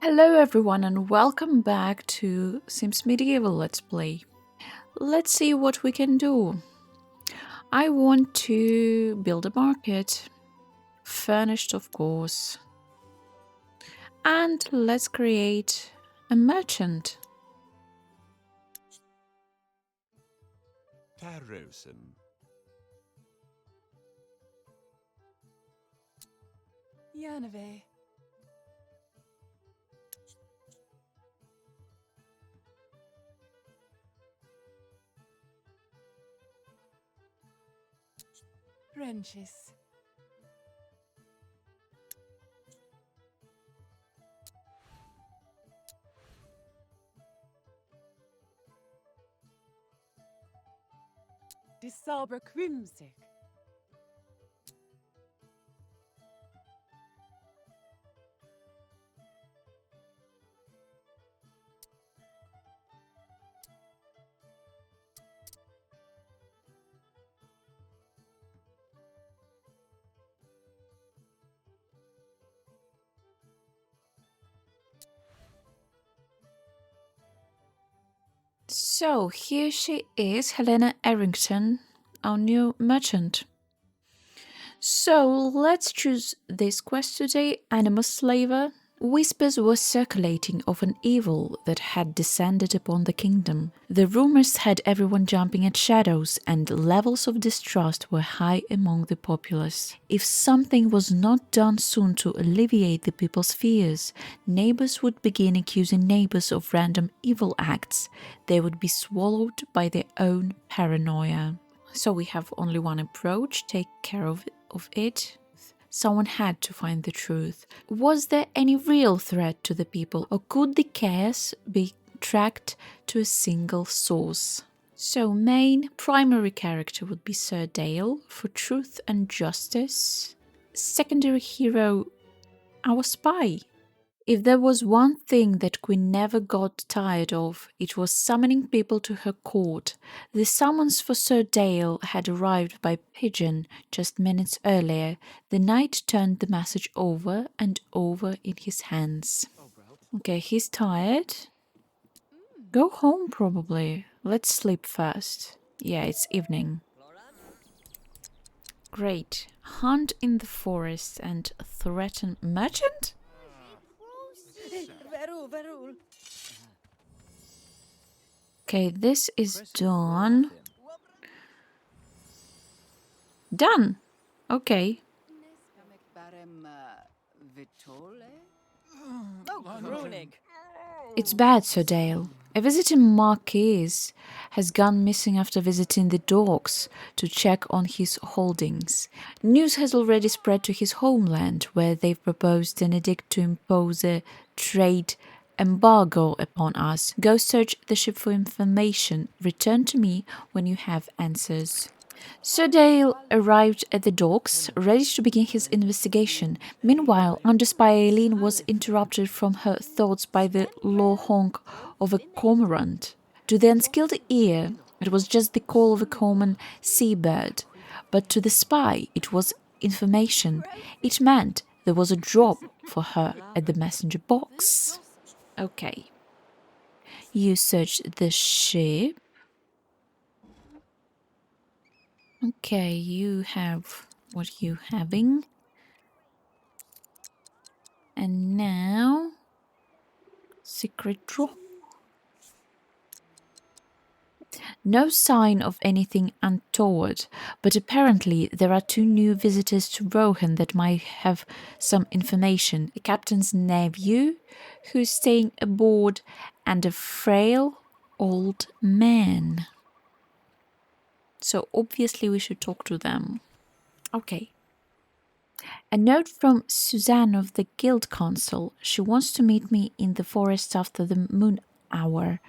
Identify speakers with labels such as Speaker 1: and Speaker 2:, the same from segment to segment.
Speaker 1: Hello everyone and welcome back to Sims Medieval Let's Play. Let's see what we can do. I want to build a market, furnished of course, and let's create a merchant.
Speaker 2: Tarosen.
Speaker 3: Janeve. Renchis. Disaber Quimsik.
Speaker 1: So here she is, Helena Errington, our new merchant. So let's choose this quest today, Animuslaver. Whispers were circulating of an evil that had descended upon the kingdom. The rumors had everyone jumping at shadows, and levels of distrust were high among the populace. If something was not done soon to alleviate the people's fears, neighbors would begin accusing neighbors of random evil acts. They would be swallowed by their own paranoia. So we have only one approach: take care of it. Someone had to find the truth. Was there any real threat to the people, or could the chaos be tracked to a single source? So main primary character would be Sir Dale for truth and justice. Secondary hero, our spy. If there was one thing that Queen never got tired of, it was summoning people to her court. The summons for Sir Dale had arrived by pigeon just minutes earlier. The knight turned the message over and over in his hands. Okay, he's tired. Go home probably. Let's sleep first. Yeah, it's evening. Great. Hunt in the forest and threaten merchant? Okay, this is done. Done! Okay. It's bad, Sir Dale. A visiting Marquis has gone missing after visiting the docks to check on his holdings. News has already spread to his homeland, where they've proposed an edict to impose a trade embargo upon us. Go search the ship for information. Return to me when you have answers. Sir Dale arrived at the docks, ready to begin his investigation. Meanwhile, Under Spy Eileen was interrupted from her thoughts by the low honk of a cormorant. To the unskilled ear, it was just the call of a common seabird, but to the spy, it was information. It meant there was a job for her at the messenger box. Okay. You searched the ship. Okay, you have what you having. And now, secret drawer. No sign of anything untoward, but apparently there are two new visitors to Rohan that might have some information. A captain's nephew who's staying aboard and a frail old man. So obviously we should talk to them. Okay. A note from Suzanne of the Guild Council. She wants to meet me in the forest after the moon hour.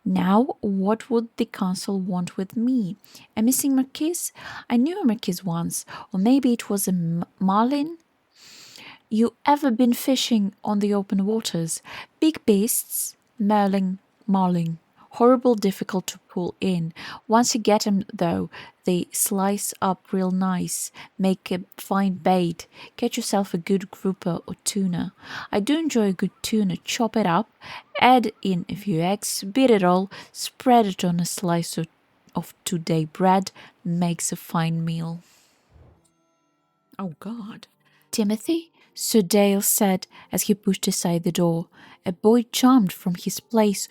Speaker 1: Now, what would the council want with me? A missing marquise? I knew a marquise once, or maybe it was a marlin? You ever been fishing on the open waters? Big beasts? Marlin. Horrible difficult to pull in. Once you get 'em though, they slice up real nice, make a fine bait. Get yourself a good grouper or tuna. I do enjoy a good tuna. Chop it up, add in a few eggs, beat it all, spread it on a slice of two-day bread, makes a fine meal. Oh God. Timothy? Sir Dale said as he pushed aside the door. A boy jumped from his place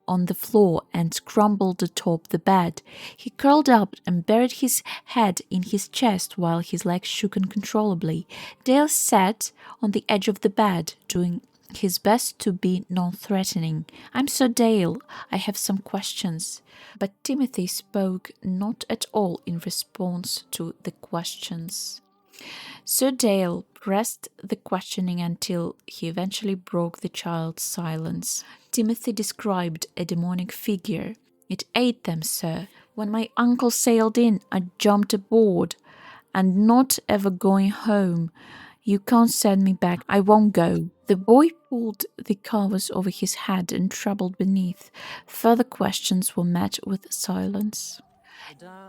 Speaker 1: on the floor and scrambled atop the bed. He curled up and buried his head in his chest while his legs shook uncontrollably. Dale sat on the edge of the bed, doing his best to be non-threatening. "I'm Sir Dale. I have some questions." But Timothy spoke not at all in response to the questions. Sir Dale pressed the questioning until he eventually broke the child's silence. Timothy described a demonic figure. "It ate them, sir. When my uncle sailed in, I jumped aboard. And not ever going home. You can't send me back. I won't go." The boy pulled the covers over his head and trembled beneath. Further questions were met with silence.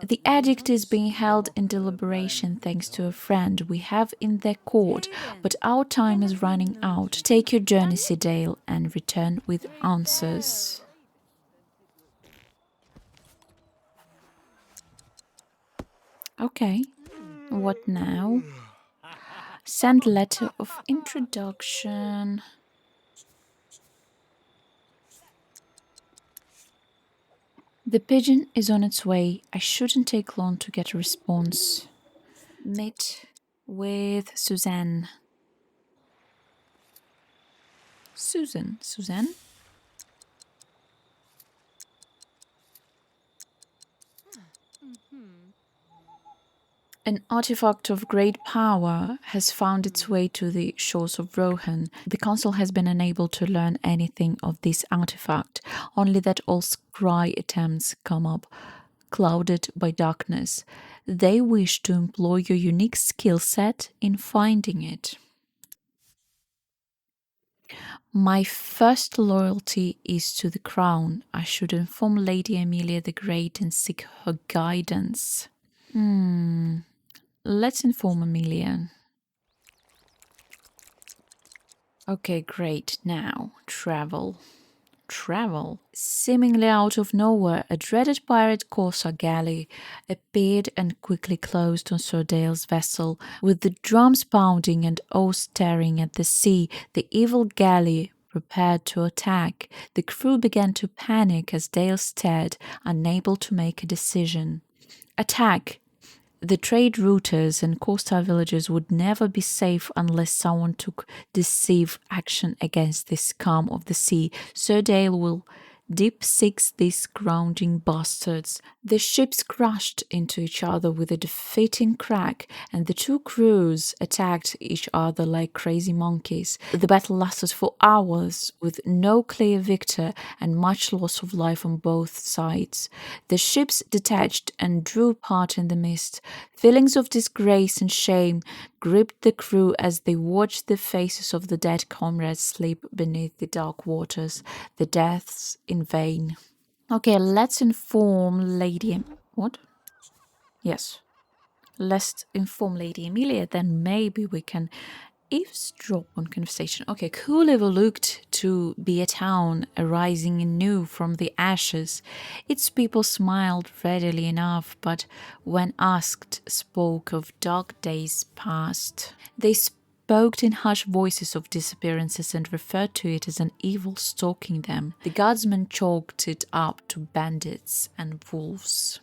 Speaker 1: "The addict is being held in deliberation thanks to a friend we have in their court, but our time is running out. Take your journey, Sir Dale, and return with answers." Okay, what now? Send letter of introduction. The pigeon is on its way. I shouldn't take long to get a response. Meet with Suzanne. Suzanne? An artifact of great power has found its way to the shores of Rohan. The Council has been unable to learn anything of this artifact, only that all scry attempts come up clouded by darkness. They wish to employ your unique skill set in finding it. My first loyalty is to the crown. I should inform Lady Amelia the Great and seek her guidance. Let's inform Amelia. Okay, great. Now, travel. Travel. Seemingly out of nowhere, a dreaded pirate corsair galley appeared and quickly closed on Sir Dale's vessel. With the drums pounding and oars staring at the sea, the evil galley prepared to attack. The crew began to panic as Dale stared, unable to make a decision. Attack! The trade routers and coastal villages would never be safe unless someone took decisive action against this scum of the sea. Sir Dale will deep six these grounding bastards. The ships crashed into each other with a defeating crack, and the two crews attacked each other like crazy monkeys. The battle lasted for hours, with no clear victor and much loss of life on both sides. The ships detached and drew apart in the mist. Feelings of disgrace and shame gripped the crew as they watched the faces of the dead comrades sleep beneath the dark waters, the deaths in vain. Okay, let's inform Lady... What? Yes. Let's inform Lady Amelia, then maybe we can eavesdrop on conversation. Okay, Cooliver looked to be a town arising anew from the ashes. Its people smiled readily enough, but when asked, spoke of dark days past. They spoke in hushed voices of disappearances and referred to it as an evil stalking them. The guardsmen chalked it up to bandits and wolves.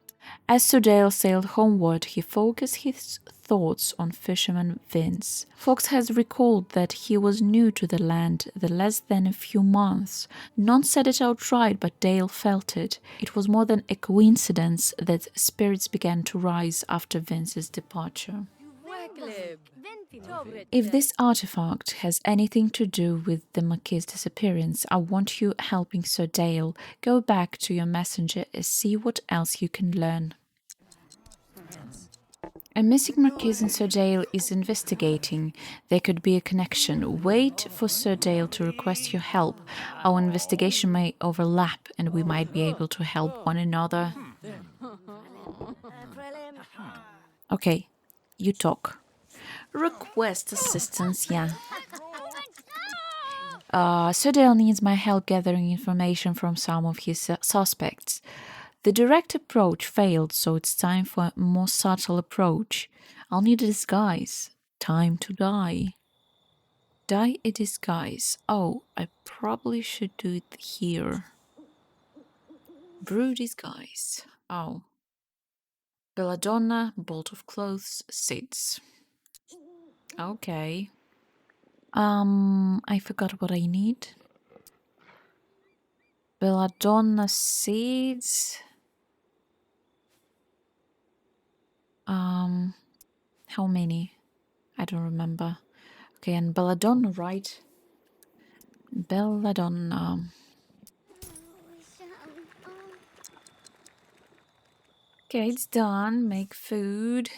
Speaker 1: As Sir Dale sailed homeward, he focused his thoughts on fisherman Vince. Fox has recalled that he was new to the land the less than a few months. None said it outright, but Dale felt it. It was more than a coincidence that spirits began to rise after Vince's departure. If this artifact has anything to do with the Marquis's disappearance, I want you helping Sir Dale. Go back to your messenger and see what else you can learn. A missing Marquise and Sir Dale is investigating. There could be a connection. Wait for Sir Dale to request your help. Our investigation may overlap and we might be able to help one another. Okay, you talk. Request assistance, yeah. Sir Dale needs my help gathering information from some of his suspects. The direct approach failed, so it's time for a more subtle approach. I'll need a disguise. Time to die. Die a disguise. Oh, I probably should do it here. Brew disguise. Oh. Belladonna, bolt of clothes, seeds. Okay. I forgot what I need. Belladonna seeds. How many? I don't remember. Okay, and belladonna, right? Belladonna. Okay, it's done. Make food.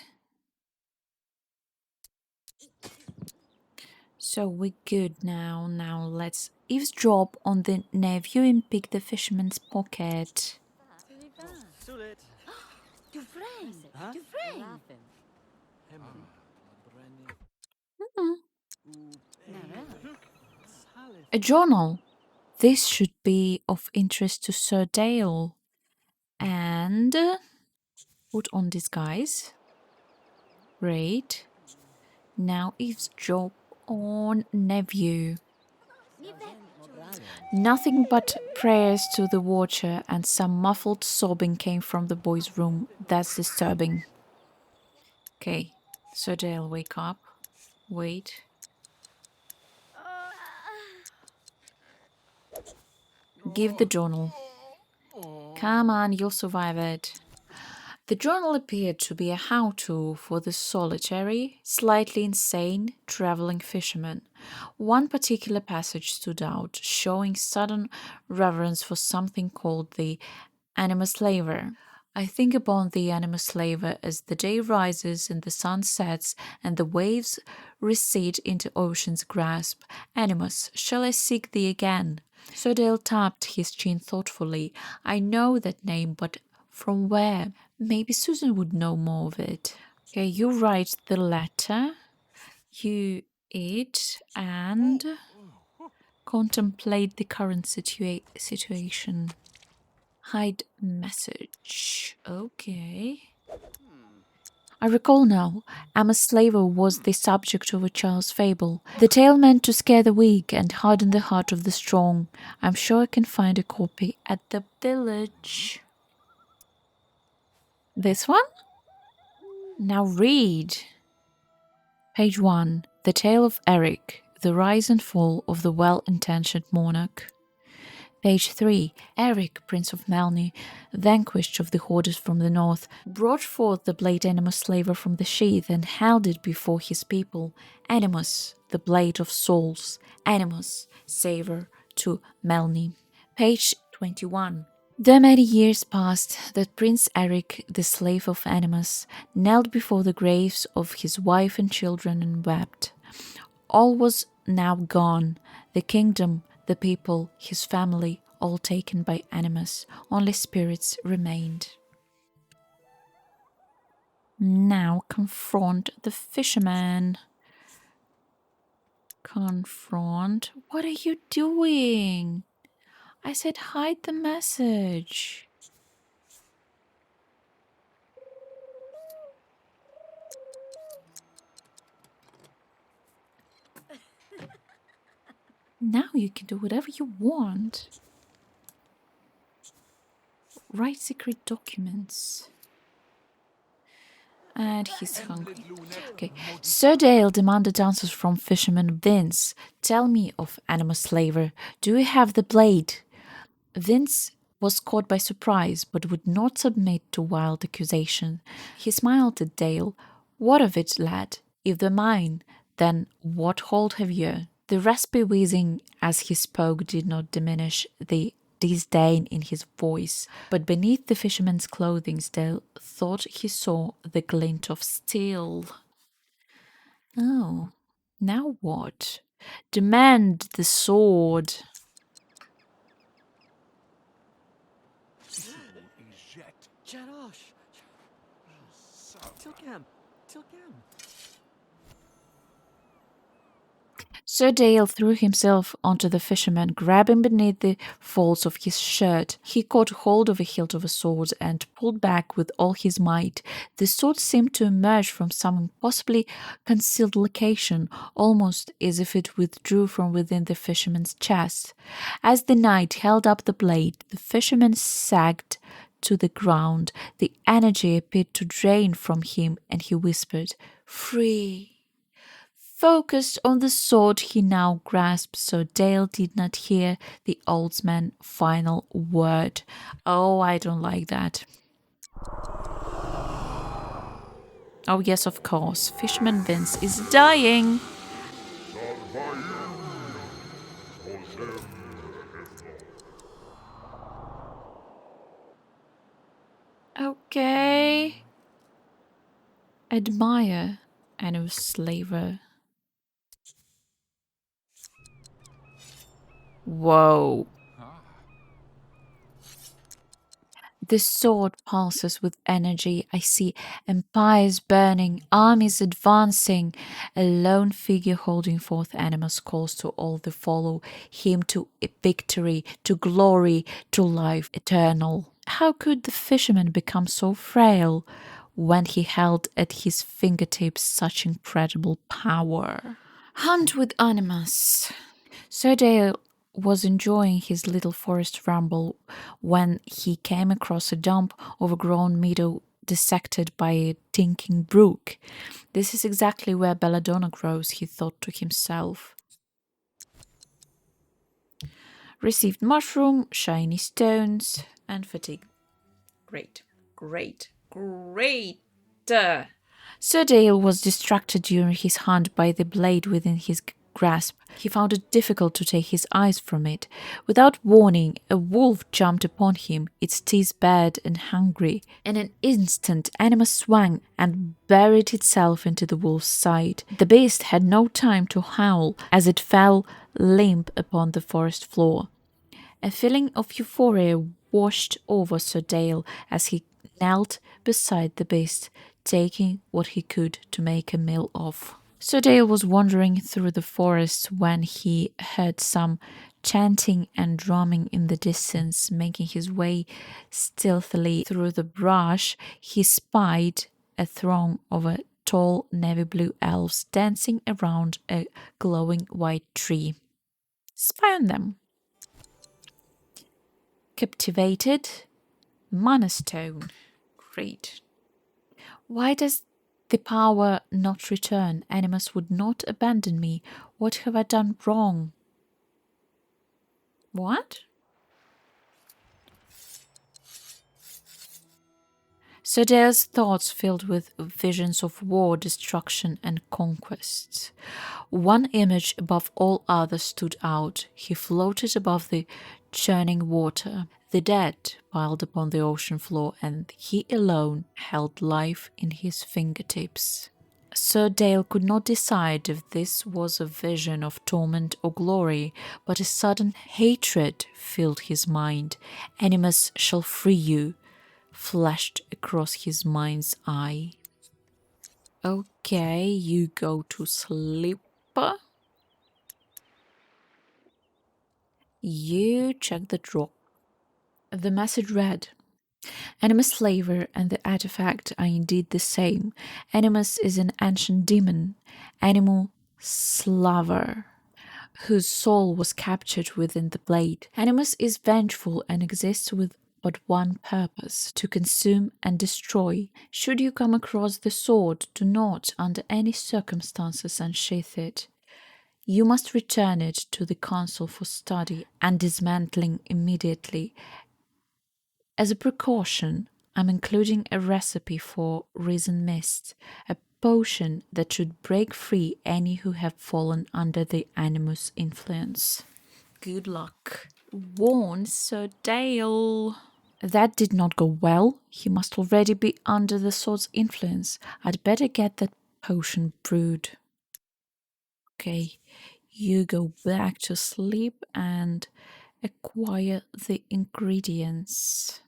Speaker 1: So we're good now. Now let's eavesdrop on the nephew and pick the fisherman's pocket. Hmm. A journal. This should be of interest to Sir Dale. And put on disguise. Great. Now eavesdrop on nephew. Nothing but prayers to the watcher and some muffled sobbing came from the boy's room. That's disturbing. Okay, Sir Dale, wake up. Wait. Give the journal. Come on, you'll survive it. The journal appeared to be a how-to for the solitary, slightly insane, traveling fisherman. One particular passage stood out, showing sudden reverence for something called the Animuslaver. I think upon the Animuslaver as the day rises and the sun sets and the waves recede into ocean's grasp. Animus, shall I seek thee again? Sir Dale tapped his chin thoughtfully. I know that name, but from where? Maybe Susan would know more of it. Okay, you write the letter, you eat, and contemplate the current situation. Hide message. Okay. I recall now, Animuslaver was the subject of a child's fable. The tale meant to scare the weak and harden the heart of the strong. I'm sure I can find a copy at the village. This one? Now read. Page 1. The Tale of Eric, the Rise and Fall of the Well-Intentioned Monarch. Page 3. Eric, Prince of Melny, vanquished of the hordes from the north, brought forth the blade Animuslaver from the sheath and held it before his people. Animus, the blade of souls. Animus, saver to Melny. Page 21. Though many years passed, that Prince Eric, the slave of Animus, knelt before the graves of his wife and children and wept. All was now gone, the kingdom, the people, his family, all taken by Animus. Only spirits remained. Now confront the fisherman. Confront. What are you doing? I said hide the message. Now you can do whatever you want. Write secret documents. And he's hungry. Okay. Sir Dale demanded answers from fisherman Vince. Tell me of Animuslaver. Do you have the blade? Vince was caught by surprise, but would not submit to wild accusation. He smiled at Dale. What of it, lad? If they're mine, then what hold have you? The raspy wheezing as he spoke did not diminish the disdain in his voice. But beneath the fisherman's clothing, Dale thought he saw the glint of steel. Oh, now what? Demand the sword.
Speaker 2: Janosh! Tilgam! Tilgam!
Speaker 1: Sir Dale threw himself onto the fisherman, grabbing beneath the folds of his shirt. He caught hold of a hilt of a sword and pulled back with all his might. The sword seemed to emerge from some impossibly concealed location, almost as if it withdrew from within the fisherman's chest. As the knight held up the blade, the fisherman sagged to the ground. The energy appeared to drain from him, and he whispered, "Free." Focused on the sword he now grasped, so Dale did not hear the old man's final word. Oh, I don't like that. Oh, yes, of course. Fisherman Vince is dying. Okay. Admire Animuslaver. Whoa. The sword pulses with energy. I see empires burning, armies advancing. A lone figure holding forth Animus calls to all that follow him to victory, to glory, to life eternal. How could the fisherman become so frail when he held at his fingertips such incredible power? Hunt with Animus. Sir Dale was enjoying his little forest ramble when he came across a damp, overgrown meadow dissected by a tinkling brook. This is exactly where belladonna grows, he thought to himself. Received mushroom, shiny stones, and fatigue. Great, great, great. Sir Dale was distracted during his hunt by the blade within his grasp. He found it difficult to take his eyes from it. Without warning, a wolf jumped upon him, its teeth bared and hungry. In an instant, Animus swung and buried itself into the wolf's side. The beast had no time to howl as it fell limp upon the forest floor. A feeling of euphoria washed over Sir Dale as he knelt beside the beast, taking what he could to make a meal of. Sir Dale was wandering through the forest when he heard some chanting and drumming in the distance. Making his way stealthily through the brush, he spied a throng of tall navy blue elves dancing around a glowing white tree. Spy on them. Captivated. Mana stone. Great. Why does the power not return? Animus would not abandon me. What have I done wrong? What? Sir Dale's thoughts filled with visions of war, destruction, and conquests. One image above all others stood out. He floated above the churning water, the dead piled upon the ocean floor, and he alone held life in his fingertips. Sir Dale could not decide if this was a vision of torment or glory, but a sudden hatred filled his mind. Animus shall free you, flashed across his mind's eye. Okay, you go to sleep. You check the drawer. The message read, Animuslaver and the artifact are indeed the same. Animus is an ancient demon, Animuslaver, whose soul was captured within the blade. Animus is vengeful and exists with but one purpose, to consume and destroy. Should you come across the sword, do not, under any circumstances, unsheath it. You must return it to the council for study and dismantling immediately. As a precaution, I'm including a recipe for Risen Mist, a potion that should break free any who have fallen under the Animus influence. Good luck. warn Sir Dale. That did not go well. He must already be under the sword's influence. I'd better get that potion brewed. Okay, you go back to sleep and acquire the ingredients.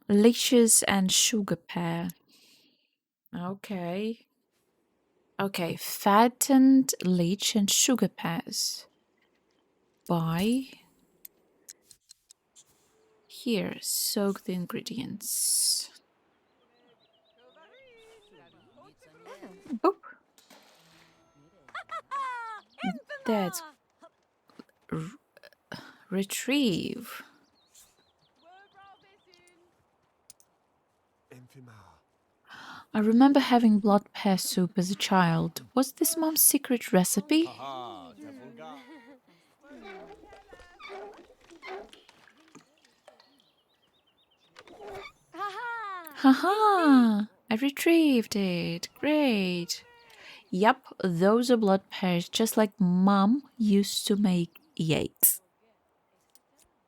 Speaker 1: Leeches and sugar pear. Okay. Okay, fattened leech and sugar pears. Buy. Here, soak the ingredients. Boop. That's retrieve. I remember having blood pear soup as a child. Was this Mom's secret recipe? Haha! I retrieved it. Great. Yup, those are blood pears, just like Mom used to make yikes.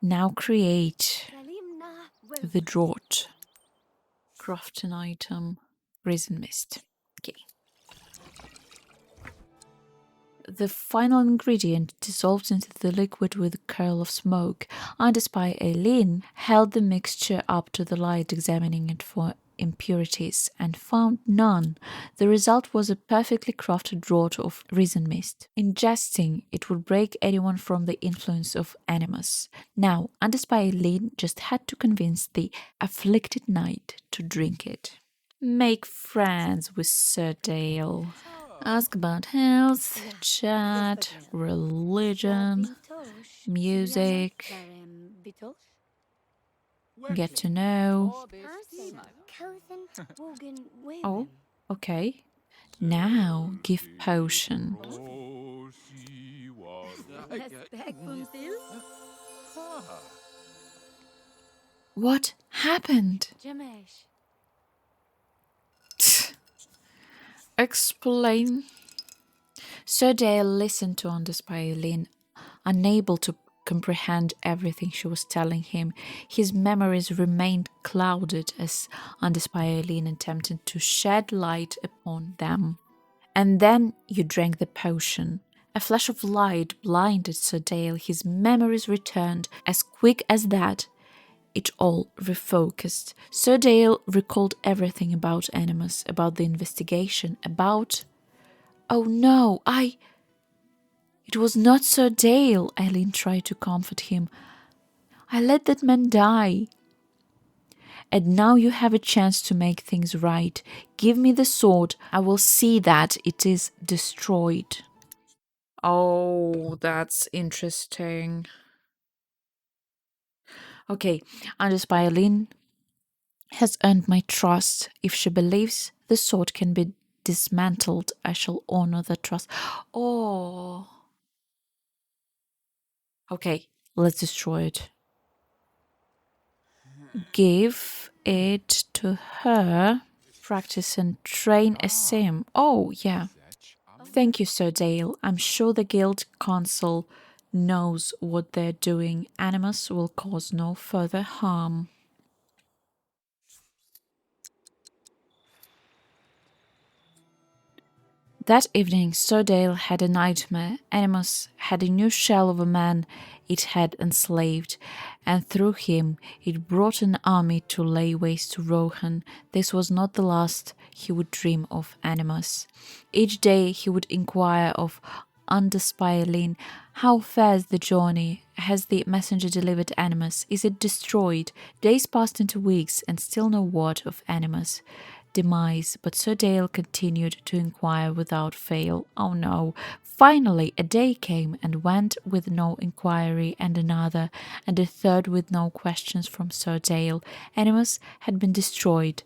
Speaker 1: Now create the draught. Craft an item. Resin mist. Okay. The final ingredient dissolved into the liquid with a curl of smoke. Under Spy Eileen held the mixture up to the light, examining it for impurities, and found none. The result was a perfectly crafted draught of resin mist. Ingesting it would break anyone from the influence of Animus. Now, Under Spy Eileen just had to convince the afflicted knight to drink it. Make friends with Sir Dale. Ask about health, chat, religion, music, get to know. Oh, okay. Now give potion. What happened? Explain. Sir Dale listened to Anders by Eileen, unable to comprehend everything she was telling him. His memories remained clouded as Anders by Eileen attempted to shed light upon them. And then you drank the potion. A flash of light blinded Sir Dale. His memories returned as quick as that. It all refocused. Sir Dale recalled everything about Animus, about the investigation, about... Oh no, It was not Sir Dale, Eileen tried to comfort him. I let that man die. And now you have a chance to make things right. Give me the sword. I will see that it is destroyed. Oh, that's interesting. Okay, Anders by Eileen has earned my trust. If she believes the sword can be dismantled, I shall honor the trust. Oh. Okay, let's destroy it. Give it to her. Practice and train a sim. Oh, yeah. Thank you, Sir Dale. I'm sure the Guild Council knows what they're doing. Animus will cause no further harm. That evening, Sir Dale had a nightmare. Animus had a new shell of a man it had enslaved, and through him it brought an army to lay waste to Rohan. This was not the last he would dream of Animus. Each day he would inquire of Under Spy Eileen, how fares the journey? Has the messenger delivered Animus? Is it destroyed? Days passed into weeks, and still no word of Animus' demise, but Sir Dale continued to inquire without fail. Oh no. Finally, a day came and went with no inquiry, and another, and a third with no questions from Sir Dale. Animus had been destroyed.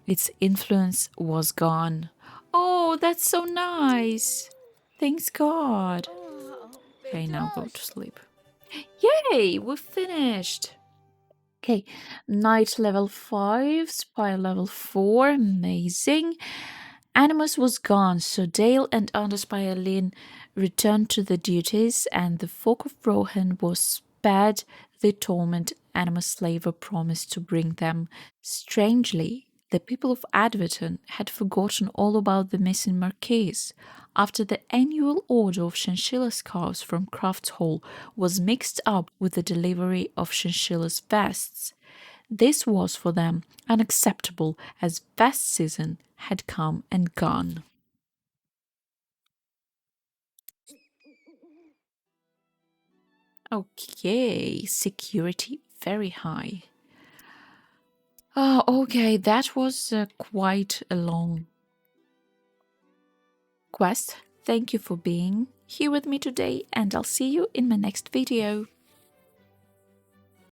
Speaker 1: Its influence was gone. Oh, that's so nice. Thanks God. Okay, now go to sleep. Yay, we finished. Okay, Knight level 5, Spy level 4, amazing. Animus was gone, so Dale and Under Spy Eileen returned to their duties, and the folk of Rohan was spared the torment Animuslaver promised to bring them. Strangely, the people of Adverton had forgotten all about the missing Marquise after the annual order of chinchilla scarves from Crafts Hall was mixed up with the delivery of chinchilla's vests. This was for them unacceptable, as vest season had come and gone. Okay, security very high. Oh, okay, that was quite a long quest. Thank you for being here with me today, and I'll see you in my next video.